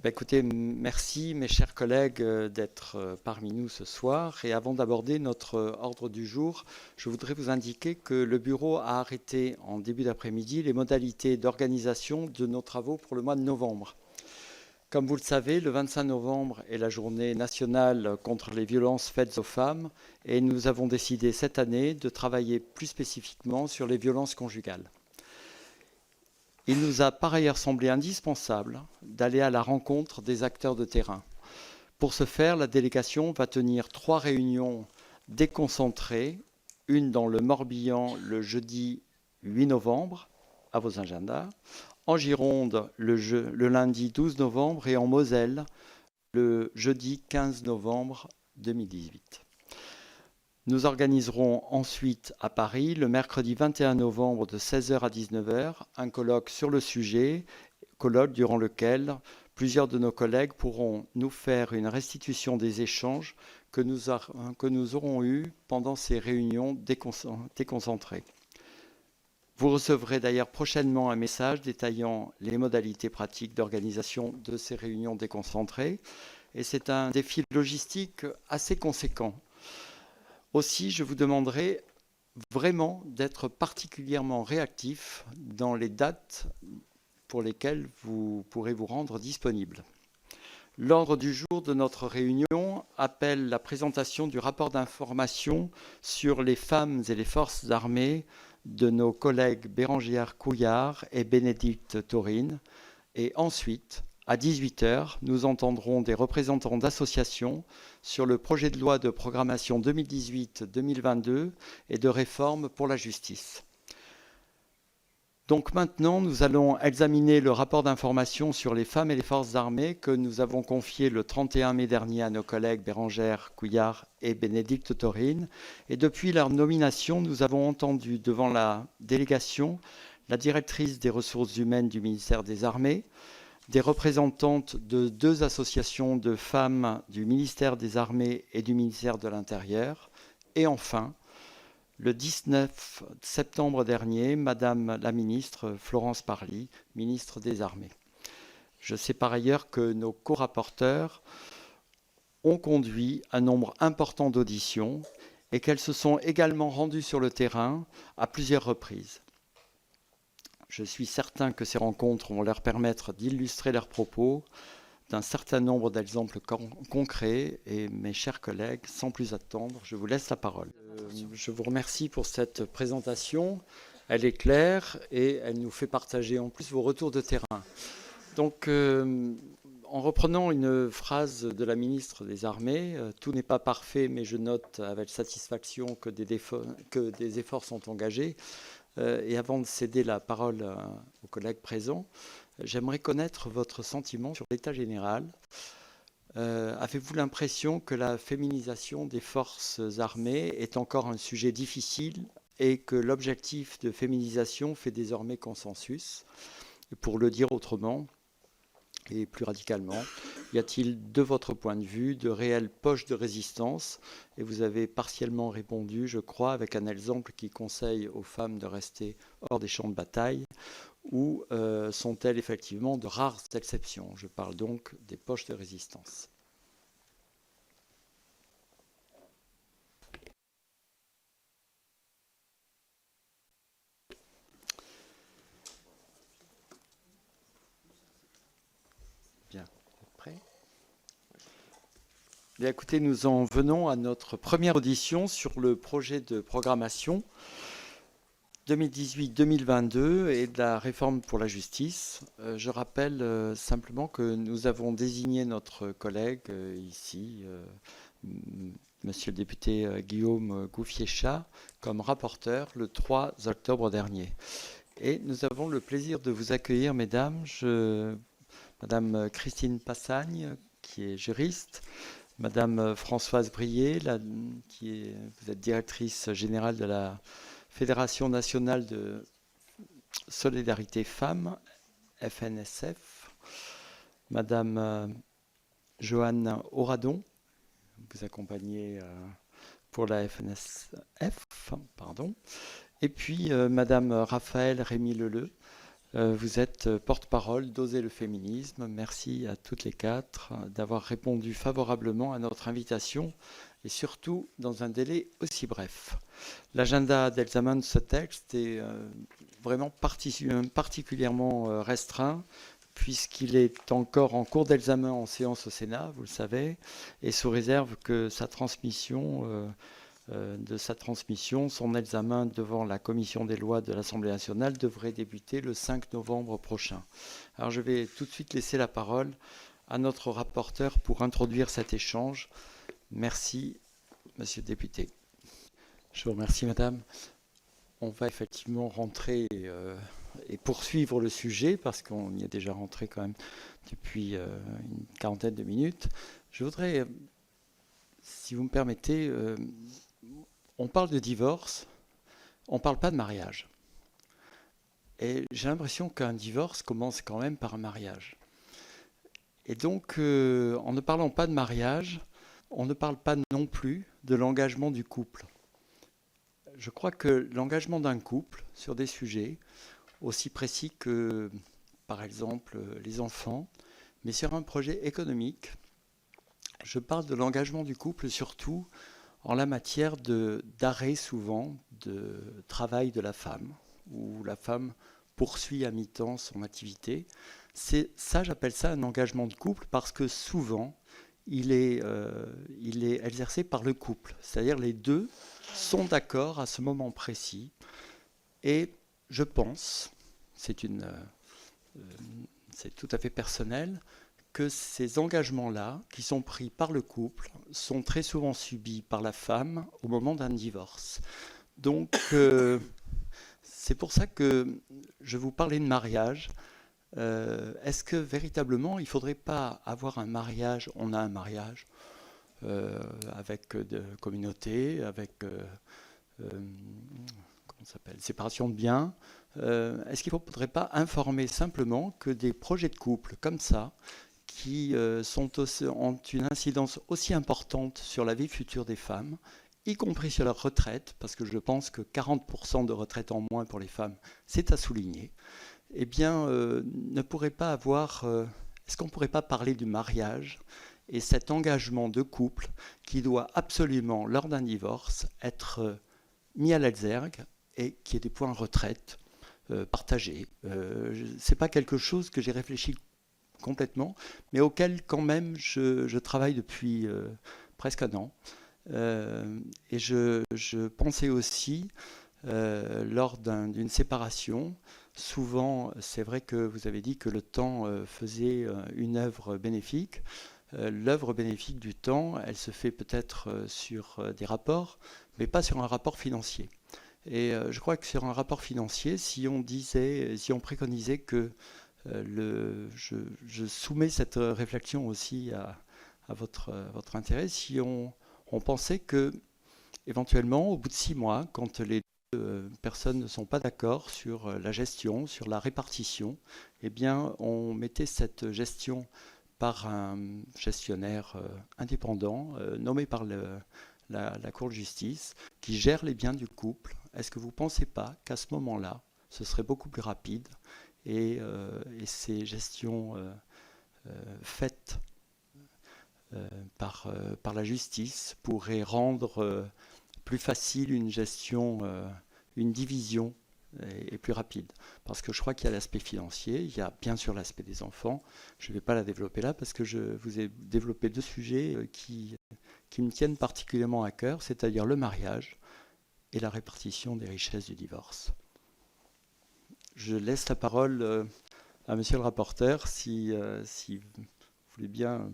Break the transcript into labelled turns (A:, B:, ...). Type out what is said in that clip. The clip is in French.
A: Écoutez, merci mes chers collègues d'être parmi nous ce soir. Et avant d'aborder notre ordre du jour, je voudrais vous indiquer que le bureau a arrêté en début d'après-midi les modalités d'organisation de nos travaux pour le mois de novembre. Comme vous le savez, le 25 novembre est la journée nationale contre les violences faites aux femmes et nous avons décidé cette année de travailler plus spécifiquement sur les violences conjugales. Il nous a par ailleurs semblé indispensable d'aller à la rencontre des acteurs de terrain. Pour ce faire, la délégation va tenir 3 réunions déconcentrées, une dans le Morbihan le jeudi 8 novembre, à vos agendas, en Gironde le lundi 12 novembre et en Moselle le jeudi 15 novembre 2018. Nous organiserons ensuite à Paris, le mercredi 21 novembre de 16 h à 19 h, un colloque sur le sujet, colloque durant lequel plusieurs de nos collègues pourront nous faire une restitution des échanges que nous aurons eus pendant ces réunions déconcentrées. Vous recevrez d'ailleurs prochainement un message détaillant les modalités pratiques d'organisation de ces réunions déconcentrées. Et c'est un défi logistique assez conséquent. Aussi, je vous demanderai vraiment d'être particulièrement réactif dans les dates pour lesquelles vous pourrez vous rendre disponible. L'ordre du jour de notre réunion appelle la présentation du rapport d'information sur les femmes et les forces armées de nos collègues Bérangère Couillard et Bénédicte Taurine. Et ensuite, à 18 h, nous entendrons des représentants d'associations sur le projet de loi de programmation 2018-2022 et de réforme pour la justice. Donc maintenant, nous allons examiner le rapport d'information sur les femmes et les forces armées que nous avons confié le 31 mai dernier à nos collègues Bérangère Couillard et Bénédicte Taurine. Et depuis leur nomination, nous avons entendu devant la délégation la directrice des ressources humaines du ministère des Armées, des représentantes de 2 associations de femmes du ministère des Armées et du ministère de l'Intérieur. Et enfin, le 19 septembre dernier, Madame la ministre Florence Parly, ministre des Armées. Je sais par ailleurs que nos co-rapporteurs ont conduit un nombre important d'auditions et qu'elles se sont également rendues sur le terrain à plusieurs reprises. Je suis certain que ces rencontres vont leur permettre d'illustrer leurs propos d'un certain nombre d'exemples concrets. Et mes chers collègues, sans plus attendre, je vous laisse la parole. Je vous remercie pour cette présentation. Elle est claire et elle nous fait partager en plus vos retours de terrain. Donc, en reprenant une phrase de la ministre des Armées, tout n'est pas parfait, mais je note avec satisfaction que des efforts sont engagés. Et avant de céder la parole aux collègues présents, j'aimerais connaître votre sentiment sur l'état général. Avez-vous l'impression que la féminisation des forces armées est encore un sujet difficile et que l'objectif de féminisation fait désormais consensus? Et pour le dire autrement et plus radicalement, y a-t-il de votre point de vue de réelles poches de résistance? Et vous avez partiellement répondu, je crois, avec un exemple qui conseille aux femmes de rester hors des champs de bataille. Ou sont-elles effectivement de rares exceptions? Je parle donc des poches de résistance. Bien, prêt? Bien, écoutez, nous en venons à notre première audition sur le projet de programmation 2018-2022 et de la réforme pour la justice. Je rappelle simplement que nous avons désigné notre collègue ici, monsieur le député Guillaume Gouffier-Cha, comme rapporteur le 3 octobre dernier. Et nous avons le plaisir de vous accueillir, mesdames. Madame Christine Passagne, qui est juriste, Madame Françoise Brier, vous êtes directrice générale de la Fédération nationale de solidarité femmes, FNSF, Madame Joanne Auradon, vous accompagnez pour la FNSF, pardon, et puis Madame Raphaël Rémy-Leleu, Vous êtes porte-parole d'Oser le féminisme. Merci à toutes les quatre d'avoir répondu favorablement à notre invitation et surtout dans un délai aussi bref. L'agenda d'examen de ce texte est vraiment particulièrement restreint puisqu'il est encore en cours d'examen en séance au Sénat, vous le savez, et sous réserve que sa transmission son examen devant la commission des lois de l'Assemblée nationale devrait débuter le 5 novembre prochain. Alors je vais tout de suite laisser la parole à notre rapporteur pour introduire cet échange. Merci, monsieur le député. Je vous remercie, madame. On va effectivement rentrer et poursuivre le sujet parce qu'on y est déjà rentré quand même depuis une quarantaine de minutes. Je voudrais, si vous me permettez, on parle de divorce, on ne parle pas de mariage. Et j'ai l'impression qu'un divorce commence quand même par un mariage. Et donc, en ne parlant pas de mariage, on ne parle pas non plus de l'engagement du couple. Je crois que l'engagement d'un couple sur des sujets aussi précis que, par exemple, les enfants, mais sur un projet économique, je parle de l'engagement du couple surtout en la matière d'arrêt souvent de travail de la femme, où la femme poursuit à mi-temps son activité. J'appelle ça un engagement de couple parce que souvent, il est exercé par le couple. C'est-à-dire les deux sont d'accord à ce moment précis. Et je pense, c'est tout à fait personnel, que ces engagements-là, qui sont pris par le couple, sont très souvent subis par la femme au moment d'un divorce. Donc, c'est pour ça que je vous parlais de mariage. Est-ce que véritablement, il ne faudrait pas avoir un mariage? On a un mariage avec de communauté, avec comment ça s'appelle, séparation de biens. Est-ce qu'il ne faudrait pas informer simplement que des projets de couple comme ça, qui ont une incidence aussi importante sur la vie future des femmes, y compris sur leur retraite, parce que je pense que 40% de retraite en moins pour les femmes, c'est à souligner, eh bien, ne pourrait pas avoir... est-ce qu'on ne pourrait pas parler du mariage et cet engagement de couple qui doit absolument, lors d'un divorce, être mis à l'exergue et qui est des points retraite partagés. Ce n'est pas quelque chose que j'ai réfléchi complètement, mais auquel quand même je travaille depuis presque un an. Et je pensais aussi, lors d'une séparation, souvent, c'est vrai que vous avez dit que le temps faisait une œuvre bénéfique. L'œuvre bénéfique du temps, elle se fait peut-être sur des rapports, mais pas sur un rapport financier. Et je crois que sur un rapport financier, si on préconisait que je soumets cette réflexion aussi à votre intérêt, si on pensait que éventuellement, au bout de 6 mois, quand les personnes ne sont pas d'accord sur la gestion, sur la répartition, eh bien, on mettait cette gestion par un gestionnaire indépendant, nommé par la Cour de justice, qui gère les biens du couple. Est-ce que vous ne pensez pas qu'à ce moment-là, ce serait beaucoup plus rapide et ces gestions faites par la justice pourraient rendre plus facile une gestion, une division et plus rapide. Parce que je crois qu'il y a l'aspect financier, il y a bien sûr l'aspect des enfants. Je ne vais pas la développer là parce que je vous ai développé 2 sujets qui me tiennent particulièrement à cœur, c'est-à-dire le mariage et la répartition des richesses du divorce. Je laisse la parole à monsieur le rapporteur si vous voulez bien